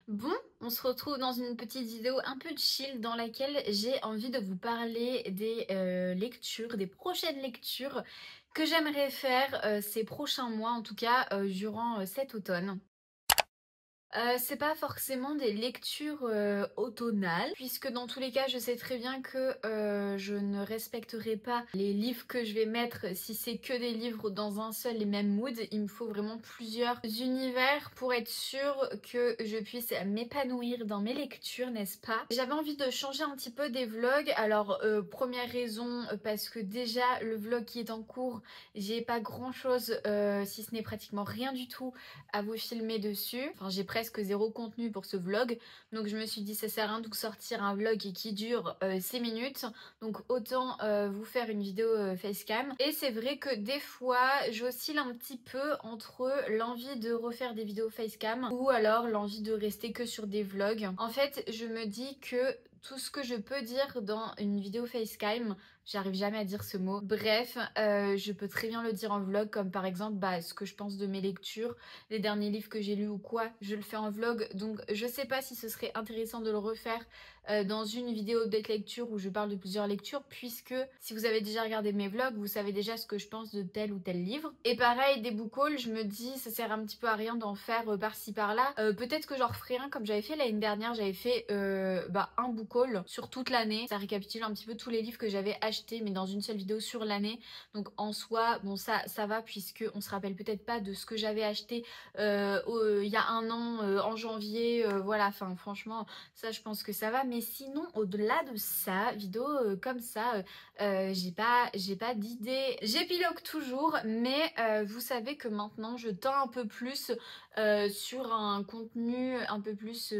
Bon, on se retrouve dans une petite vidéo un peu chill dans laquelle j'ai envie de vous parler des lectures, des prochaines lectures que j'aimerais faire ces prochains mois, en tout cas durant cet automne. C'est pas forcément des lectures automnales, puisque dans tous les cas, je sais très bien que je ne respecterai pas les livres que je vais mettre si c'est que des livres dans un seul et même mood. Il me faut vraiment plusieurs univers pour être sûre que je puisse m'épanouir dans mes lectures, n'est-ce pas? J'avais envie de changer un petit peu des vlogs. Alors, première raison, parce que déjà, le vlog qui est en cours, j'ai pas grand-chose, si ce n'est pratiquement rien du tout à vous filmer dessus. Enfin, j'ai presque zéro contenu pour ce vlog. Donc je me suis dit ça sert à rien de sortir un vlog qui dure 6 minutes. Donc autant vous faire une vidéo facecam. Et c'est vrai que des fois j'oscille un petit peu entre l'envie de refaire des vidéos facecam ou alors l'envie de rester que sur des vlogs. En fait, je me dis que tout ce que je peux dire dans une vidéo facecam, j'arrive jamais à dire ce mot. Bref, je peux très bien le dire en vlog, comme par exemple ce que je pense de mes lectures, les derniers livres que j'ai lus ou quoi, je le fais en vlog. Donc je sais pas si ce serait intéressant de le refaire dans une vidéo update lecture où je parle de plusieurs lectures, puisque si vous avez déjà regardé mes vlogs, vous savez déjà ce que je pense de tel ou tel livre. Et pareil, des book hauls, je me dis ça sert un petit peu à rien d'en faire par-ci par-là. Peut-être que j'en referai un comme j'avais fait l'année dernière, j'avais fait un book haul sur toute l'année. Ça récapitule un petit peu tous les livres que j'avais achetés, mais dans une seule vidéo sur l'année. Donc en soi, bon ça va, puisque on se rappelle peut-être pas de ce que j'avais acheté il y a un an en janvier, voilà, enfin franchement ça je pense que ça va. Mais sinon, au-delà de ça, vidéo comme ça, j'ai pas d'idée. J'épilogue toujours, mais vous savez que maintenant je tends un peu plus sur un contenu un peu plus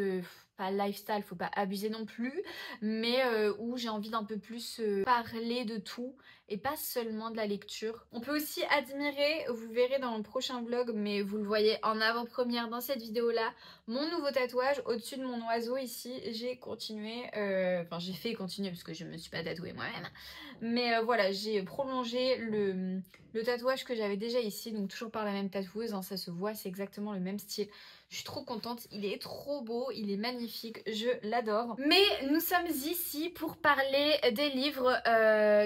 pas lifestyle, faut pas abuser non plus, mais où j'ai envie d'un peu plus parler de tout et pas seulement de la lecture. On peut aussi admirer, vous verrez dans le prochain vlog, mais vous le voyez en avant-première dans cette vidéo là, mon nouveau tatouage au-dessus de mon oiseau ici. J'ai continué, enfin j'ai fait continuer parce que je me suis pas tatouée moi-même, mais voilà, j'ai prolongé le tatouage que j'avais déjà ici, donc toujours par la même tatoueuse, hein, ça se voit, c'est exactement le même style. Je suis trop contente, il est trop beau, il est magnifique, je l'adore. Mais nous sommes ici pour parler des livres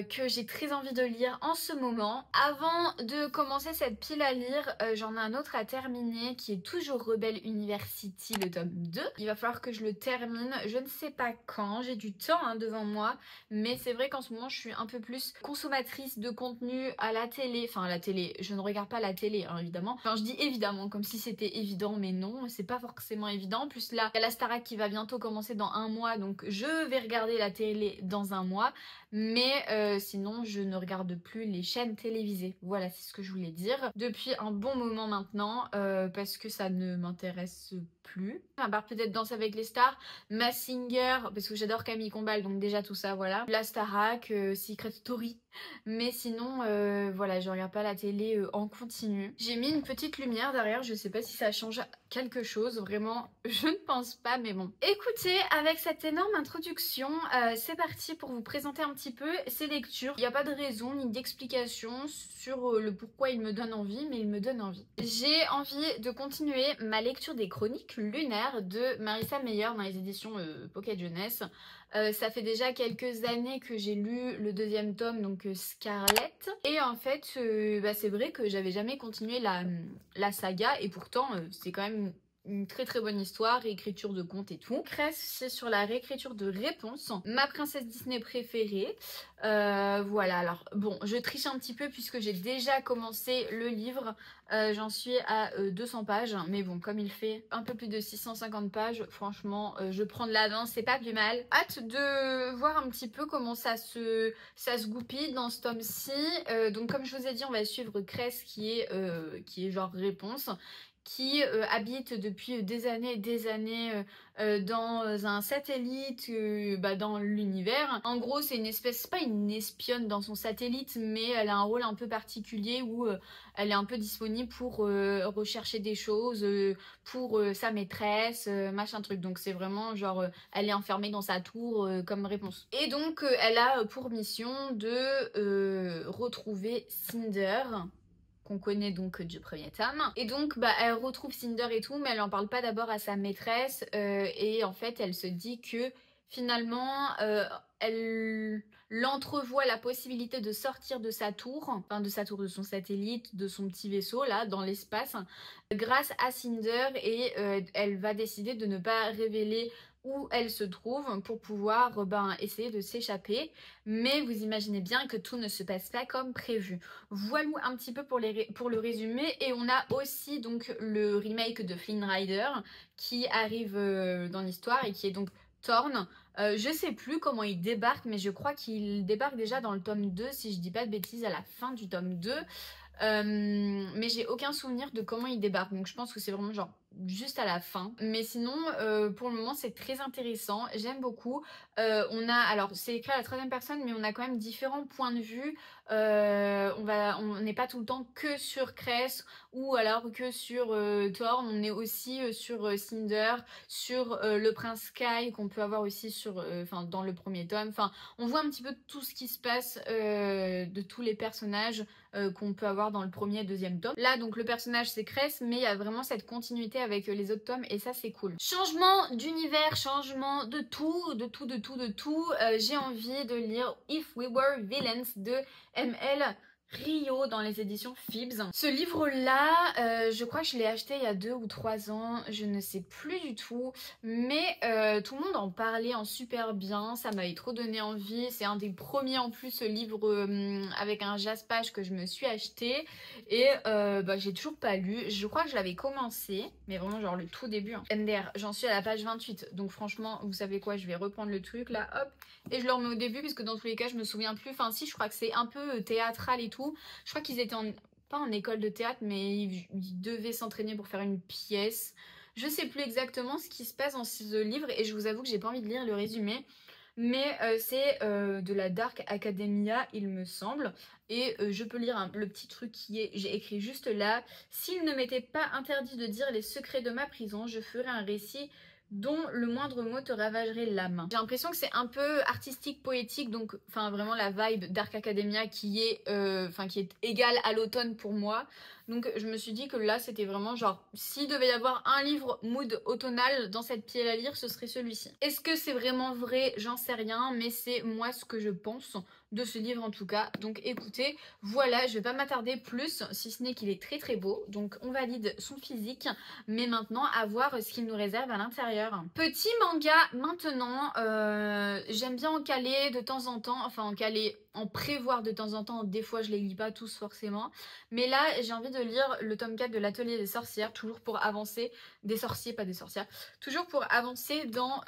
que j'ai très envie de lire en ce moment. Avant de commencer cette pile à lire, j'en ai un autre à terminer qui est toujours Rebelle University, le tome 2. Il va falloir que je le termine, je ne sais pas quand, j'ai du temps hein, devant moi, mais c'est vrai qu'en ce moment je suis un peu plus consommatrice de contenu à la télé. Enfin à la télé, je ne regarde pas la télé hein, évidemment. Enfin je dis évidemment comme si c'était évident, mais non, c'est pas forcément évident. En plus là, il y a la Starac qui va bientôt commencer dans un mois, donc je vais regarder la télé dans un mois. Mais sinon je ne regarde plus les chaînes télévisées. Voilà, c'est ce que je voulais dire. Depuis un bon moment maintenant, parce que ça ne m'intéresse plus. À part peut-être Danse avec les stars, Masked Singer, parce que j'adore Camille Combal, donc déjà tout ça, voilà. La Starac, Secret Story. Mais sinon, voilà, je regarde pas la télé en continu. J'ai mis une petite lumière derrière, je sais pas si ça change quelque chose, vraiment, je ne pense pas, mais bon. Écoutez, avec cette énorme introduction, c'est parti pour vous présenter un petit peu ces lectures. Il n'y a pas de raison ni d'explication sur le pourquoi il me donne envie, mais il me donne envie. J'ai envie de continuer ma lecture des chroniques lunaires de Marissa Meyer dans les éditions Pocket Jeunesse. Ça fait déjà quelques années que j'ai lu le deuxième tome, donc Scarlett. Et en fait, c'est vrai que j'avais jamais continué la saga, et pourtant c'est quand même une très très bonne histoire, réécriture de contes et tout. Cress, c'est sur la réécriture de Réponse, ma princesse Disney préférée. Voilà, alors bon, je triche un petit peu puisque j'ai déjà commencé le livre. J'en suis à 200 pages, mais bon, comme il fait un peu plus de 650 pages, franchement, je prends de l'avance, c'est pas plus mal. Hâte de voir un petit peu comment ça se goupille dans ce tome-ci. Donc comme je vous ai dit, on va suivre Cress qui est genre Réponse, qui habite depuis des années et des années dans un satellite dans l'univers. En gros, c'est une espèce, c'est pas une espionne dans son satellite, mais elle a un rôle un peu particulier où elle est un peu disponible pour rechercher des choses pour sa maîtresse, machin truc. Donc c'est vraiment genre, elle est enfermée dans sa tour comme Réponse. Et donc elle a pour mission de retrouver Cinder, qu'on connaît donc du premier tome. Et donc bah elle retrouve Cinder et tout, mais elle en parle pas d'abord à sa maîtresse et en fait elle se dit que finalement elle l'entrevoit la possibilité de sortir de sa tour, enfin de sa tour, de son satellite, de son petit vaisseau là dans l'espace grâce à Cinder et elle va décider de ne pas révéler où elle se trouve pour pouvoir essayer de s'échapper. Mais vous imaginez bien que tout ne se passe pas comme prévu. Voilà un petit peu pour le résumé. Et on a aussi donc le remake de Flynn Rider qui arrive dans l'histoire et qui est donc Thorn. Je sais plus comment il débarque, mais je crois qu'il débarque déjà dans le tome 2, si je dis pas de bêtises, à la fin du tome 2. Mais j'ai aucun souvenir de comment il débarque, donc je pense que c'est vraiment genre juste à la fin. Mais sinon pour le moment c'est très intéressant, j'aime beaucoup. On a, alors c'est écrit à la troisième personne, mais on a quand même différents points de vue. On n'est pas tout le temps que sur Cress ou alors que sur Thorn, on est aussi sur Cinder, sur le prince Sky qu'on peut avoir aussi sur, dans le premier tome. Enfin, on voit un petit peu tout ce qui se passe de tous les personnages qu'on peut avoir dans le premier et deuxième tome. Là donc le personnage c'est Cress, mais il y a vraiment cette continuité avec les autres tomes et ça c'est cool. Changement d'univers, changement de tout, j'ai envie de lire If We Were Villains de M.L. Rio dans les éditions Phoebs. Ce livre-là, je crois que je l'ai acheté il y a 2 ou 3 ans, je ne sais plus du tout, mais tout le monde en parlait en super bien, ça m'avait trop donné envie. C'est un des premiers en plus, ce livre avec un jaspage que je me suis acheté et j'ai toujours pas lu. Je crois que je l'avais commencé, mais vraiment genre le tout début. MDR, j'en suis à la page 28, donc franchement, vous savez quoi, je vais reprendre le truc là, hop, et je le remets au début parce que dans tous les cas, je me souviens plus. Enfin si, je crois que c'est un peu théâtral et tout. Je crois qu'ils étaient pas en école de théâtre, mais ils devaient s'entraîner pour faire une pièce. Je sais plus exactement ce qui se passe dans ce livre et je vous avoue que j'ai pas envie de lire le résumé. Mais c'est de la Dark Academia, il me semble. Et je peux lire le petit truc qui est, j'ai écrit juste là. S'il ne m'était pas interdit de dire les secrets de ma prison, je ferais un récit dont le moindre mot te ravagerait l'âme. J'ai l'impression que c'est un peu artistique, poétique, donc enfin vraiment la vibe Dark Academia qui est égale à l'automne pour moi. Donc je me suis dit que là c'était vraiment genre, s'il devait y avoir un livre mood automnal dans cette pile à lire, ce serait celui-ci. Est-ce que c'est vraiment vrai? J'en sais rien, mais c'est moi ce que je pense de ce livre en tout cas. Donc écoutez, voilà, je vais pas m'attarder plus, si ce n'est qu'il est très très beau. Donc on valide son physique, mais maintenant à voir ce qu'il nous réserve à l'intérieur. Petit manga maintenant, j'aime bien en caler de temps en temps, enfin en caler, en prévoir de temps en temps. Des fois je les lis pas tous forcément, mais là j'ai envie de lire le tome 4 de l'Atelier des sorcières, toujours pour avancer, des sorciers pas des sorcières, toujours pour avancer dans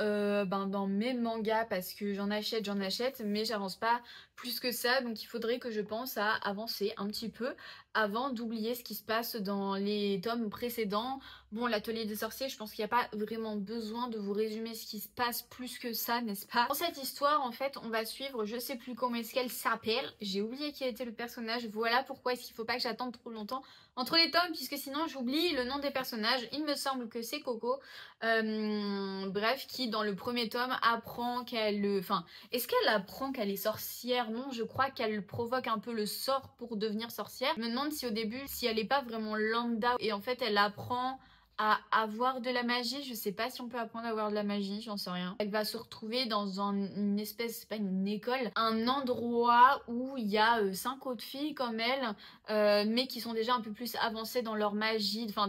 mes mangas, parce que j'en achète, mais j'avance pas plus que ça, donc il faudrait que je pense à avancer un petit peu avant d'oublier ce qui se passe dans les tomes précédents. Bon, l'Atelier des sorciers, je pense qu'il n'y a pas vraiment besoin de vous résumer ce qui se passe plus que ça, n'est-ce pas? Dans cette histoire, en fait, on va suivre, je sais plus comment est-ce qu'elle s'appelle, j'ai oublié qui était le personnage, voilà pourquoi est-ce qu'il faut pas que j'attende trop longtemps entre les tomes, puisque sinon j'oublie le nom des personnages. Il me semble que c'est Coco, bref, qui dans le premier tome apprend qu'elle... Enfin, est-ce qu'elle apprend qu'elle est sorcière? Non, je crois qu'elle provoque un peu le sort pour devenir sorcière. Je me demande si au début, si elle est pas vraiment lambda, et en fait elle apprend à avoir de la magie. Je sais pas si on peut apprendre à avoir de la magie, j'en sais rien. Elle va se retrouver dans une espèce, c'est pas une école, un endroit où il y a 5 autres filles comme elle, mais qui sont déjà un peu plus avancées dans leur magie, enfin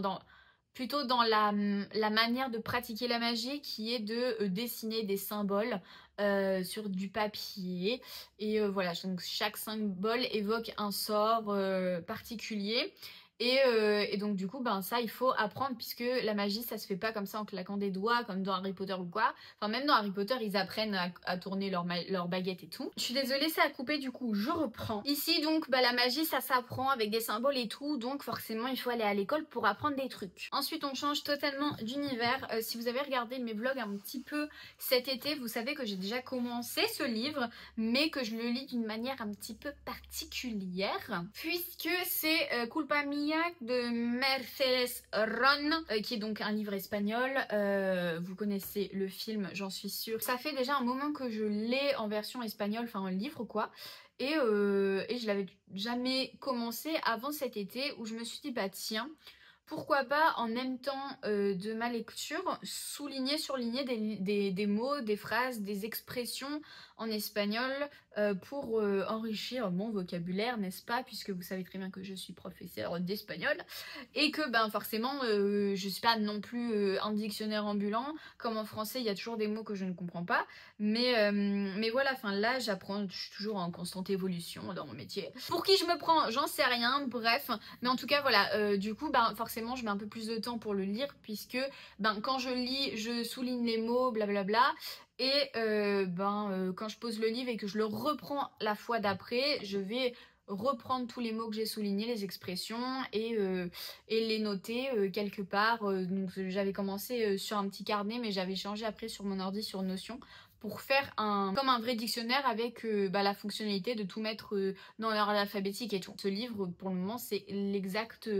plutôt dans la manière de pratiquer la magie, qui est de dessiner des symboles sur du papier. Et voilà, donc chaque symbole évoque un sort particulier. Et donc du coup ça il faut apprendre, puisque la magie ça se fait pas comme ça en claquant des doigts comme dans Harry Potter ou quoi. Enfin même dans Harry Potter ils apprennent à tourner leur baguette et tout. Je suis désolée, ça a coupé, du coup je reprends. Ici donc la magie ça s'apprend avec des symboles et tout, donc forcément il faut aller à l'école pour apprendre des trucs. Ensuite on change totalement d'univers. Si vous avez regardé mes vlogs un petit peu cet été, vous savez que j'ai déjà commencé ce livre, mais que je le lis d'une manière un petit peu particulière, puisque c'est Culpa Mia Maniac de Mercedes Ron, qui est donc un livre espagnol. Vous connaissez le film, j'en suis sûre. Ça fait déjà un moment que je l'ai en version espagnole, enfin un livre quoi. Et je l'avais jamais commencé avant cet été où je me suis dit bah tiens, pourquoi pas en même temps de ma lecture souligner, surligner des mots, des phrases, des expressions en espagnol pour enrichir mon vocabulaire, n'est-ce pas? Puisque vous savez très bien que je suis professeure d'espagnol et que ben forcément je suis pas non plus un dictionnaire ambulant. Comme en français, il y a toujours des mots que je ne comprends pas. Mais voilà, enfin là j'apprends, je suis toujours en constante évolution dans mon métier. Pour qui je me prends, j'en sais rien, bref. Mais en tout cas voilà, du coup ben forcément je mets un peu plus de temps pour le lire puisque ben quand je lis, je souligne les mots, blablabla. Et quand je pose le livre et que je le reprends la fois d'après, je vais reprendre tous les mots que j'ai soulignés, les expressions et les noter quelque part. Donc j'avais commencé sur un petit carnet mais j'avais changé après sur mon ordi sur Notion pour faire comme un vrai dictionnaire avec la fonctionnalité de tout mettre dans l'ordre alphabétique et tout. Ce livre pour le moment c'est l'exact,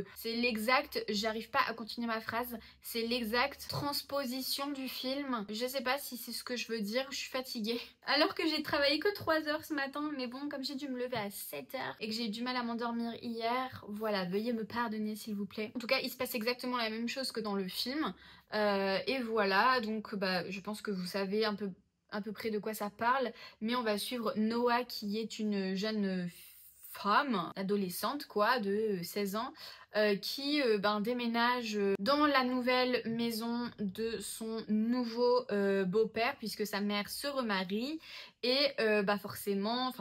j'arrive pas à continuer ma phrase, c'est l'exacte transposition du film. Je sais pas si c'est ce que je veux dire, je suis fatiguée. Alors que j'ai travaillé que 3 heures ce matin, mais bon comme j'ai dû me lever à 7 heures et que j'ai eu du mal à m'endormir hier, voilà, veuillez me pardonner s'il vous plaît. En tout cas il se passe exactement la même chose que dans le film. Et voilà, donc je pense que vous savez à peu près de quoi ça parle, mais on va suivre Noah qui est une jeune femme, adolescente quoi, de 16 ans, qui déménage dans la nouvelle maison de son nouveau beau-père puisque sa mère se remarie et forcément,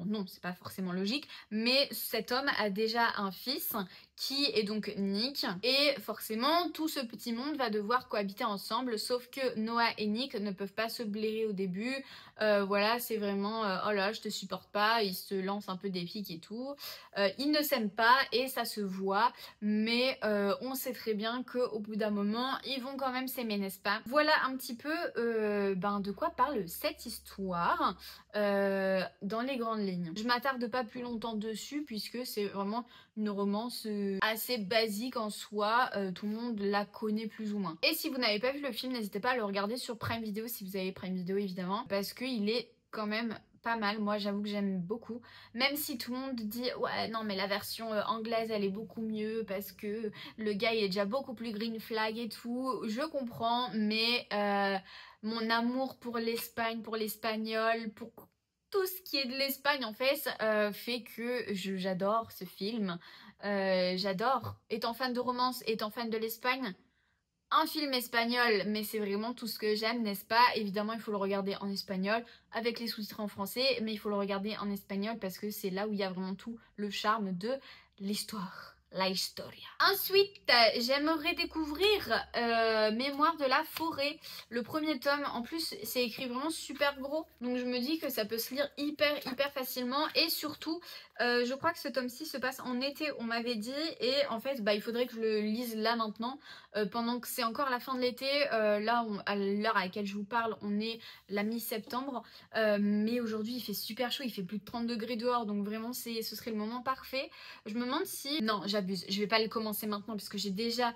non c'est pas forcément logique, mais cet homme a déjà un fils qui est donc Nick et forcément tout ce petit monde va devoir cohabiter ensemble sauf que Noah et Nick ne peuvent pas se blairer au début. Voilà, c'est vraiment oh là je te supporte pas, ils se lancent un peu des piques et tout. Ils ne s'aiment pas et ça se voit, mais on sait très bien qu'au bout d'un moment ils vont quand même s'aimer, n'est-ce pas? Voilà un petit peu de quoi parle cette histoire dans les grandes lignes. Je m'attarde pas plus longtemps dessus puisque c'est vraiment une romance assez basique en soi, tout le monde la connaît plus ou moins. Et si vous n'avez pas vu le film, n'hésitez pas à le regarder sur Prime Video si vous avez Prime Video évidemment, parce qu'il est quand même pas mal. Moi j'avoue que j'aime beaucoup, même si tout le monde dit ouais non mais la version anglaise elle est beaucoup mieux parce que le gars il est déjà beaucoup plus green flag et tout, je comprends, mais mon amour pour l'Espagne, pour l'espagnol, pour tout ce qui est de l'Espagne en fait, fait que j'adore ce film. J'adore, étant fan de romance, étant fan de l'Espagne, un film espagnol, mais c'est vraiment tout ce que j'aime, n'est-ce pas? Évidemment, il faut le regarder en espagnol, avec les sous-titres en français, mais il faut le regarder en espagnol parce que c'est là où il y a vraiment tout le charme de l'histoire. La historia. Ensuite, j'aimerais découvrir Mémoire de la forêt, le premier tome. En plus, c'est écrit vraiment super gros, donc je me dis que ça peut se lire hyper facilement. Et surtout, je crois que ce tome-ci se passe en été, on m'avait dit. Et en fait, il faudrait que je le lise là maintenant, pendant que c'est encore la fin de l'été. Là, à l'heure à laquelle je vous parle, on est la mi-septembre. Mais aujourd'hui, il fait super chaud, il fait plus de 30 degrés dehors, donc vraiment, ce serait le moment parfait. Je me demande si... Non, j'abuse, je vais pas le commencer maintenant parce que j'ai déjà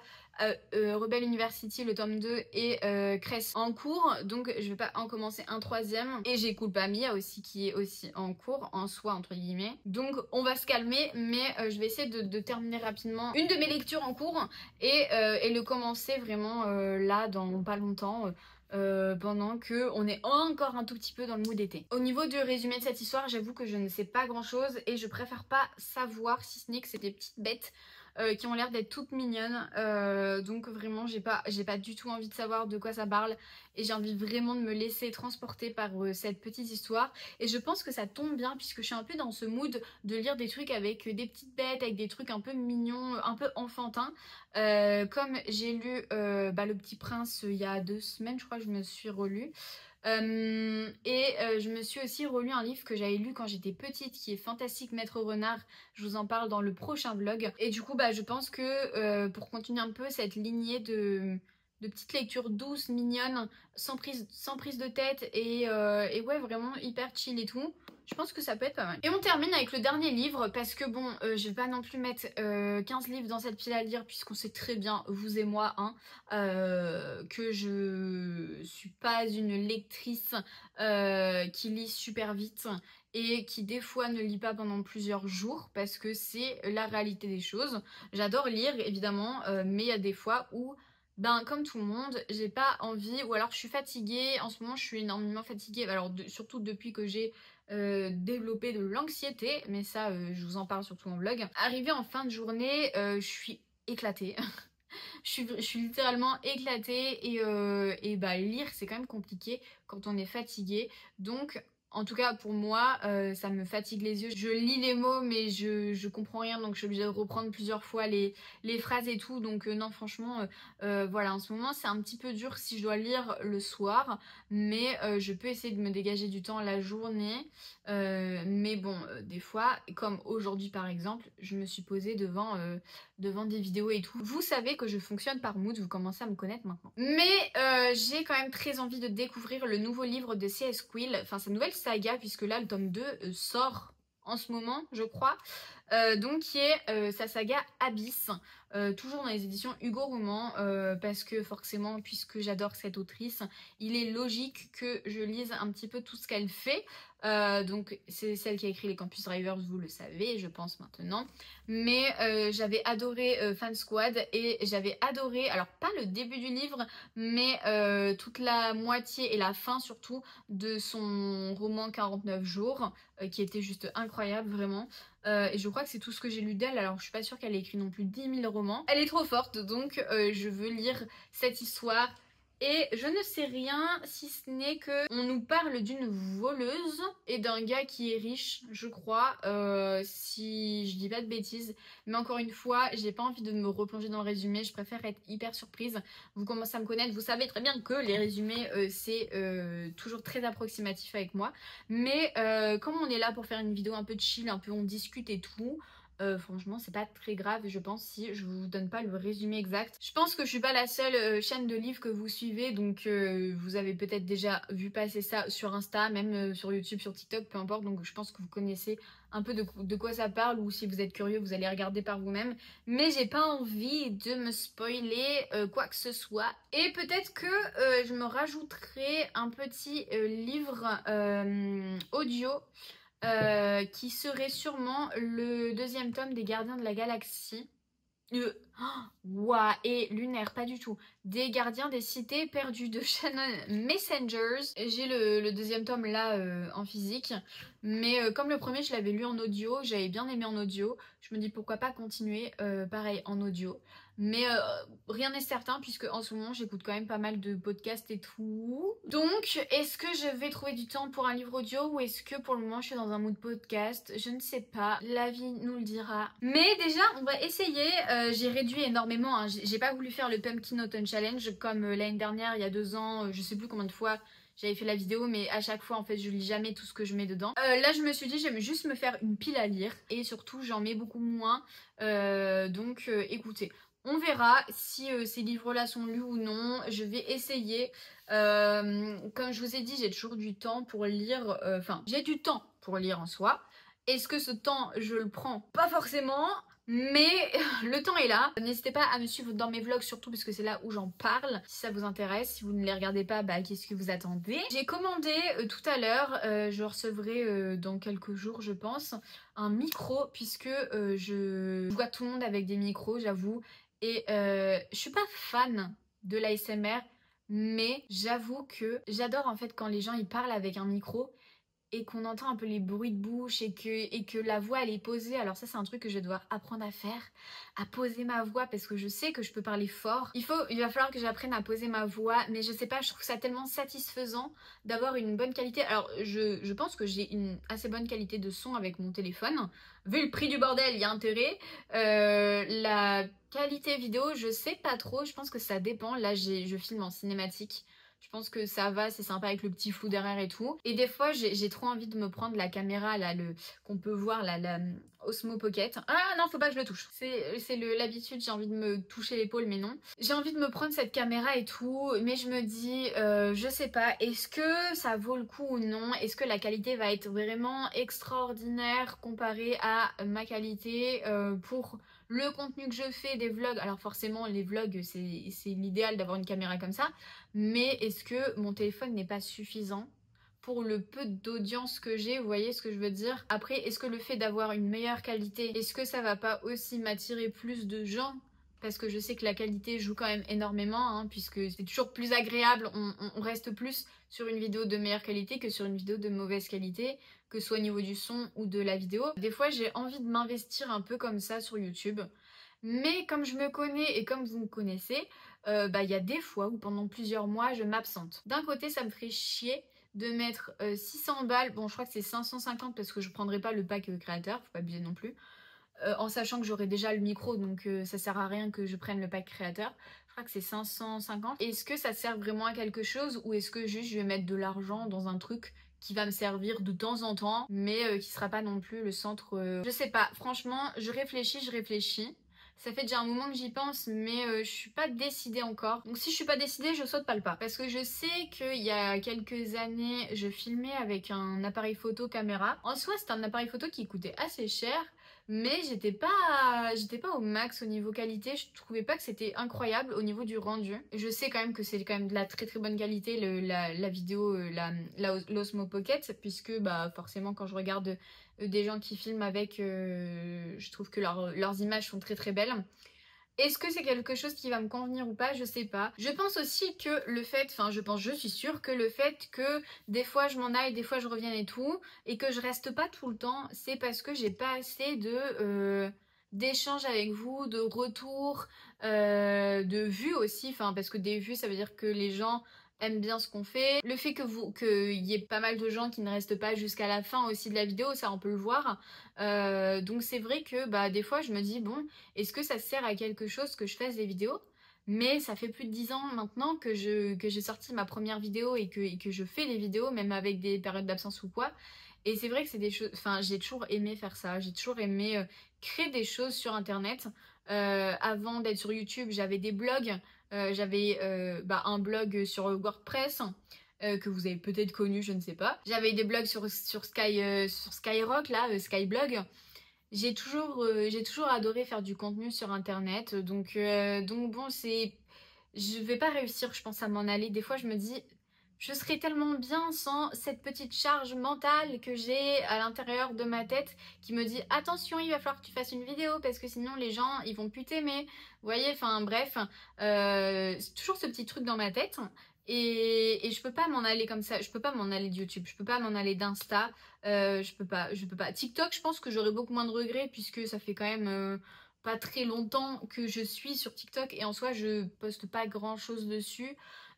Rebel University le tome 2 et Cress en cours, donc je vais pas en commencer un troisième. Et j'ai Culpa Mia aussi qui est aussi en cours, en soi entre guillemets. Donc on va se calmer, mais je vais essayer de terminer rapidement une de mes lectures en cours et le commencer vraiment là dans pas longtemps. Pendant que on est encore un tout petit peu dans le mood d'été. Au niveau du résumé de cette histoire, j'avoue que je ne sais pas grand chose et je préfère pas savoir, si ce n'est que c'est des petites bêtes qui ont l'air d'être toutes mignonnes, donc vraiment j'ai pas du tout envie de savoir de quoi ça parle et j'ai envie vraiment de me laisser transporter par cette petite histoire. Et je pense que ça tombe bien puisque je suis un peu dans ce mood de lire des trucs avec des petites bêtes, avec des trucs un peu mignons, un peu enfantins, comme j'ai lu Le Petit Prince il y a 2 semaines je crois que je me suis relue. Je me suis aussi relu un livre que j'avais lu quand j'étais petite qui est Fantastique Maître Renard. Je vous en parle dans le prochain vlog. Et du coup je pense que pour continuer un peu cette lignée de petites lectures douces, mignonnes, sans prise de tête et ouais, vraiment hyper chill et tout. Je pense que ça peut être pas mal. Et on termine avec le dernier livre parce que bon, je vais pas non plus mettre 15 livres dans cette pile à lire puisqu'on sait très bien, vous et moi, hein, que je suis pas une lectrice qui lit super vite et qui des fois ne lit pas pendant plusieurs jours parce que c'est la réalité des choses. J'adore lire évidemment, mais il y a des fois où ben comme tout le monde, j'ai pas envie ou alors je suis fatiguée. En ce moment, je suis énormément fatiguée. Alors surtout depuis que j'ai développé de l'anxiété, mais ça, je vous en parle surtout en vlog. Arrivée en fin de journée, je suis éclatée. Je suis littéralement éclatée et bah lire c'est quand même compliqué quand on est fatigué. Donc en tout cas pour moi ça me fatigue les yeux. Je lis les mots mais je comprends rien donc je suis obligée de reprendre plusieurs fois les phrases et tout. Donc non franchement voilà en ce moment c'est un petit peu dur si je dois lire le soir. Mais je peux essayer de me dégager du temps la journée. Mais bon des fois comme aujourd'hui par exemple je me suis posée devant des vidéos et tout. Vous savez que je fonctionne par mood, vous commencez à me connaître maintenant. Mais j'ai quand même très envie de découvrir le nouveau livre de C.S. Quill, enfin sa nouvelle saga, puisque là le tome 2 sort en ce moment, je crois. Donc qui est sa saga Abyss, toujours dans les éditions Hugo Roman, parce que forcément, puisque j'adore cette autrice, il est logique que je lise un petit peu tout ce qu'elle fait. Donc c'est celle qui a écrit les Campus Drivers, vous le savez, je pense maintenant. Mais j'avais adoré Fan Squad et j'avais adoré, alors pas le début du livre, mais toute la moitié et la fin surtout de son roman 49 jours, qui était juste incroyable vraiment. Et je crois que c'est tout ce que j'ai lu d'elle, alors je suis pas sûre qu'elle ait écrit non plus 10 000 romans. Elle est trop forte, donc je veux lire cette histoire. Et je ne sais rien si ce n'est que on nous parle d'une voleuse et d'un gars qui est riche, je crois, si je dis pas de bêtises. Mais encore une fois, j'ai pas envie de me replonger dans le résumé, je préfère être hyper surprise. Vous commencez à me connaître, vous savez très bien que les résumés c'est toujours très approximatif avec moi. Mais comme on est là pour faire une vidéo un peu chill, un peu on discute et tout, franchement c'est pas très grave je pense si je vous donne pas le résumé exact. Je pense que je suis pas la seule chaîne de livres que vous suivez, donc vous avez peut-être déjà vu passer ça sur Insta, même sur YouTube, sur TikTok, peu importe. Donc je pense que vous connaissez un peu de quoi ça parle, ou si vous êtes curieux vous allez regarder par vous-même. Mais j'ai pas envie de me spoiler quoi que ce soit. Et peut-être que je me rajouterai un petit livre audio qui serait sûrement le deuxième tome des Gardiens de la Galaxie. Ouah, et lunaire, pas du tout. Des Gardiens des Cités Perdues de Shannon Messengers. J'ai le deuxième tome là en physique. Mais comme le premier je l'avais lu en audio, j'avais bien aimé en audio. Je me dis pourquoi pas continuer pareil en audio. Mais rien n'est certain puisque en ce moment j'écoute quand même pas mal de podcasts et tout. Donc est-ce que je vais trouver du temps pour un livre audio ou est-ce que pour le moment je suis dans un mood podcast? Je ne sais pas, la vie nous le dira. Mais déjà on va essayer, j'ai réduit énormément, hein. J'ai pas voulu faire le Pumpkin Autumn Challenge comme l'année dernière, il y a 2 ans, je sais plus combien de fois j'avais fait la vidéo, mais à chaque fois en fait je lis jamais tout ce que je mets dedans. Là je me suis dit j'aime juste me faire une pile à lire et surtout j'en mets beaucoup moins, donc écoutez. On verra si ces livres-là sont lus ou non. Je vais essayer. Comme je vous ai dit, j'ai toujours du temps pour lire. Enfin, j'ai du temps pour lire en soi. Est-ce que ce temps, je le prends? Pas forcément. Mais le temps est là. N'hésitez pas à me suivre dans mes vlogs surtout parce que c'est là où j'en parle. Si ça vous intéresse, si vous ne les regardez pas, bah qu'est-ce que vous attendez? J'ai commandé tout à l'heure, je recevrai dans quelques jours je pense, un micro puisque je vois tout le monde avec des micros j'avoue. Et je suis pas fan de l'ASMR, mais j'avoue que j'adore en fait quand les gens ils parlent avec un micro et qu'on entend un peu les bruits de bouche et que la voix elle est posée. Alors ça c'est un truc que je vais devoir apprendre à faire, à poser ma voix parce que je sais que je peux parler fort. Il va falloir que j'apprenne à poser ma voix, mais je sais pas, je trouve ça tellement satisfaisant d'avoir une bonne qualité. Alors je pense que j'ai une assez bonne qualité de son avec mon téléphone. Vu le prix du bordel, il y a intérêt. La qualité vidéo, je sais pas trop, je pense que ça dépend. Là je filme en cinématique. Je pense que ça va, c'est sympa avec le petit flou derrière et tout. Et des fois, j'ai trop envie de me prendre la caméra là, qu'on peut voir là, la Osmo Pocket. Ah non, faut pas que je le touche. C'est l'habitude, j'ai envie de me toucher l'épaule, mais non. J'ai envie de me prendre cette caméra et tout, mais je me dis, je sais pas, est-ce que ça vaut le coup ou non? Est-ce que la qualité va être vraiment extraordinaire comparée à ma qualité pour le contenu que je fais, des vlogs? Alors forcément, les vlogs, c'est l'idéal d'avoir une caméra comme ça, mais est-ce que mon téléphone n'est pas suffisant pour le peu d'audience que j'ai, vous voyez ce que je veux dire? Après, est-ce que le fait d'avoir une meilleure qualité, est-ce que ça va pas aussi m'attirer plus de gens? Parce que je sais que la qualité joue quand même énormément, hein, puisque c'est toujours plus agréable, on reste plus sur une vidéo de meilleure qualité que sur une vidéo de mauvaise qualité, que ce soit au niveau du son ou de la vidéo. Des fois, j'ai envie de m'investir un peu comme ça sur YouTube. Mais comme je me connais et comme vous me connaissez, il y a des fois où pendant plusieurs mois, je m'absente. D'un côté, ça me ferait chier de mettre 600 balles, bon je crois que c'est 550 parce que je prendrai pas le pack créateur, faut pas abuser non plus, en sachant que j'aurai déjà le micro, donc ça sert à rien que je prenne le pack créateur. Je crois que c'est 550. Est-ce que ça sert vraiment à quelque chose ou est-ce que juste je vais mettre de l'argent dans un truc qui va me servir de temps en temps, mais qui sera pas non plus le centre... Je sais pas, franchement, je réfléchis. Ça fait déjà un moment que j'y pense, mais je suis pas décidée encore. Donc si je suis pas décidée, je saute pas le pas. Parce que je sais qu'il y a quelques années, je filmais avec un appareil photo caméra. En soi, c'était un appareil photo qui coûtait assez cher, mais j'étais pas au max au niveau qualité. Je trouvais pas que c'était incroyable au niveau du rendu. Je sais quand même que c'est quand même de la très très bonne qualité la vidéo, l'Osmo Pocket, puisque bah forcément quand je regarde des gens qui filment avec, je trouve que leurs images sont très très belles. Est-ce que c'est quelque chose qui va me convenir ou pas? Je sais pas. Je pense aussi que le fait, je suis sûre que le fait que des fois je m'en aille, des fois je revienne et tout, et que je reste pas tout le temps, c'est parce que j'ai pas assez d'échanges avec vous, de retours, de vues aussi, parce que des vues ça veut dire que les gens aiment bien ce qu'on fait. Le fait qu'il y ait pas mal de gens qui ne restent pas jusqu'à la fin aussi de la vidéo, ça on peut le voir. Donc c'est vrai que bah, des fois je me dis bon, est-ce que ça sert à quelque chose que je fasse des vidéos? Mais ça fait plus de 10 ans maintenant que j'ai sorti ma première vidéo et que je fais des vidéos, même avec des périodes d'absence ou quoi. Et c'est vrai que c'est des choses... Enfin, j'ai toujours aimé faire ça. J'ai toujours aimé créer des choses sur Internet. Avant d'être sur YouTube, j'avais des blogs. J'avais un blog sur WordPress. Que vous avez peut-être connu, je ne sais pas. J'avais des blogs sur Skyrock, là, Skyblog. J'ai toujours adoré faire du contenu sur internet, donc bon, je vais pas réussir, je pense, à m'en aller. Des fois, je me dis, je serais tellement bien sans cette petite charge mentale que j'ai à l'intérieur de ma tête qui me dit, attention, il va falloir que tu fasses une vidéo parce que sinon les gens, ils vont plus t'aimer. Vous voyez, enfin bref, c'est toujours ce petit truc dans ma tête. Et je peux pas m'en aller comme ça, je peux pas m'en aller de YouTube, je peux pas m'en aller d'Insta, je peux pas. TikTok, je pense que j'aurais beaucoup moins de regrets puisque ça fait quand même pas très longtemps que je suis sur TikTok et en soi je poste pas grand chose dessus.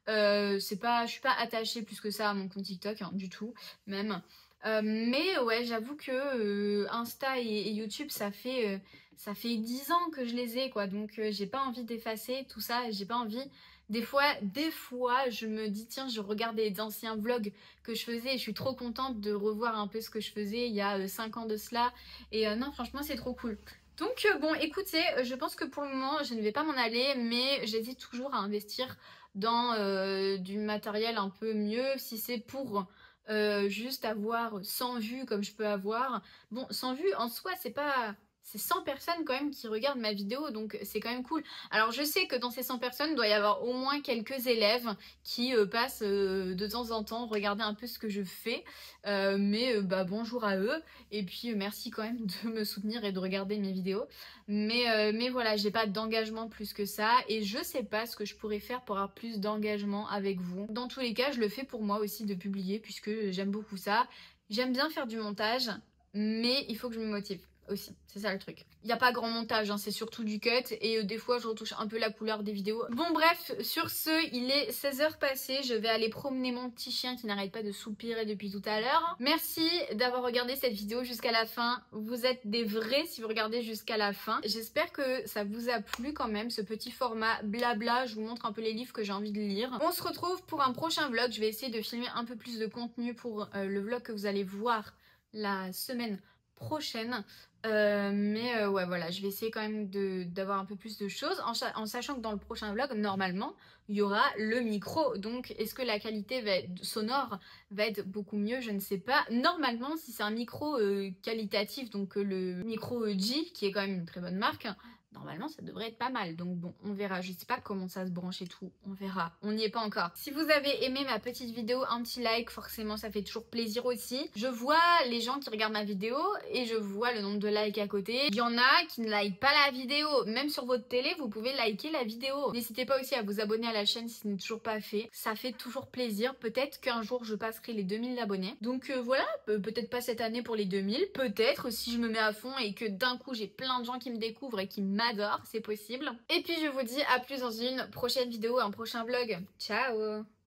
Je suis pas attachée plus que ça à mon compte TikTok, hein, du tout, même. Mais ouais, j'avoue que Insta et YouTube, ça fait 10 ans que je les ai, quoi. Donc j'ai pas envie d'effacer tout ça, j'ai pas envie. Des fois, je me dis, tiens, je regarde des anciens vlogs que je faisais et je suis trop contente de revoir un peu ce que je faisais il y a 5 ans de cela. Et non, franchement, c'est trop cool. Donc bon, écoutez, je pense que pour le moment, je ne vais pas m'en aller, mais j'hésite toujours à investir dans du matériel un peu mieux, si c'est pour juste avoir 100 vues comme je peux avoir. Bon, 100 vues en soi, c'est 100 personnes quand même qui regardent ma vidéo, donc c'est quand même cool. Alors je sais que dans ces 100 personnes, il doit y avoir au moins quelques élèves qui passent de temps en temps regarder un peu ce que je fais. Mais bonjour à eux. Et puis merci quand même de me soutenir et de regarder mes vidéos. Mais voilà, j'ai pas d'engagement plus que ça. Et je sais pas ce que je pourrais faire pour avoir plus d'engagement avec vous. Dans tous les cas, je le fais pour moi aussi de publier puisque j'aime beaucoup ça. J'aime bien faire du montage, mais il faut que je me motive. aussi, c'est ça le truc. Il n'y a pas grand montage, hein, c'est surtout du cut et des fois je retouche un peu la couleur des vidéos. Bon bref, sur ce, il est 16h passées, je vais aller promener mon petit chien qui n'arrête pas de soupirer depuis tout à l'heure. Merci d'avoir regardé cette vidéo jusqu'à la fin, vous êtes des vrais si vous regardez jusqu'à la fin. J'espère que ça vous a plu quand même, ce petit format blabla, je vous montre un peu les livres que j'ai envie de lire. On se retrouve pour un prochain vlog, je vais essayer de filmer un peu plus de contenu pour le vlog que vous allez voir la semaine prochaine. Ouais voilà, je vais essayer quand même d'avoir un peu plus de choses en sachant que dans le prochain vlog normalement il y aura le micro, donc est-ce que la qualité sonore va être beaucoup mieux, je ne sais pas. Normalement si c'est un micro qualitatif, donc le micro G qui est quand même une très bonne marque, normalement ça devrait être pas mal, donc bon on verra, je sais pas comment ça se branche et tout, on verra, on n'y est pas encore. Si vous avez aimé ma petite vidéo, un petit like, forcément ça fait toujours plaisir aussi. Je vois les gens qui regardent ma vidéo et je vois le nombre de likes à côté. Il y en a qui ne likent pas la vidéo, même sur votre télé vous pouvez liker la vidéo. N'hésitez pas aussi à vous abonner à la chaîne si ce n'est toujours pas fait, ça fait toujours plaisir. Peut-être qu'un jour je passerai les 2000 abonnés, donc voilà, peut-être pas cette année pour les 2000, peut-être si je me mets à fond et que d'un coup j'ai plein de gens qui me découvrent et qui m'adorent, c'est possible. Et puis je vous dis à plus dans une prochaine vidéo, un prochain vlog. Ciao!